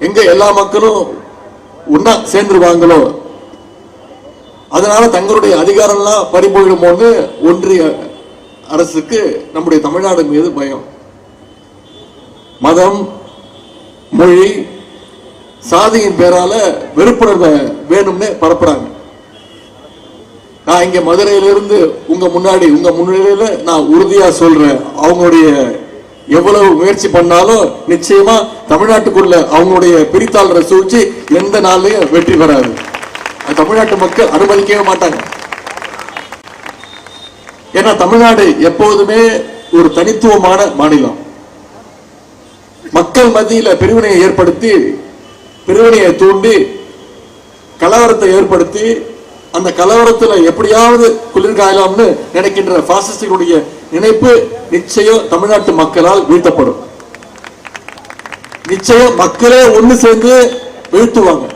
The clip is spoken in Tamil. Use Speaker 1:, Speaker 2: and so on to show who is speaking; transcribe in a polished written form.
Speaker 1: எங்க எல்லா மக்களும் ஒன்னா சேர்ந்துருவாங்களோ, அதனால தங்களுடைய அதிகாரம்லாம் பறிபோயிடுமோன்னு ஒன்றிய அரசுக்கு நம்முடைய தமிழ்நாடு மீது பயம். மதம், மொழி, சாதியின் பேரால வெறுப்புணர்வை வேணும்னு பரப்புறாங்க. நான் இங்க மதுரையிலிருந்து உங்க முன்னிலையில நான் உறுதியா சொல்றேன், அவங்களுடைய எவ்வளவு முயற்சி பண்ணாலும் நிச்சயமா தமிழ்நாட்டுக்குள்ள அவங்களுடைய பிரித்தாளரை சூழ்ச்சி எந்த நாளையும் வெற்றி பெறாது. தமிழ்நாட்டு மக்கள் அனுமதிக்கவே மாட்டாங்க. ஏன்னா தமிழ்நாடு எப்போதுமே ஒரு தனித்துவமான மாநிலம். மக்கள் மத்தியில பிரிவினையை ஏற்படுத்தி, பிரிவினையை தூண்டி, கலவரத்தை ஏற்படுத்தி, அந்த கலவரத்தில் எப்படியாவது குளிர்காயலாம்னு நினைக்கின்ற பாசிஸ்டுடைய நினைப்பு நிச்சயம் தமிழ்நாட்டு மக்களால் வீழ்த்தப்படும். நிச்சயம் மக்களே ஒண்ணு சேர்ந்து வீழ்த்துவாங்க.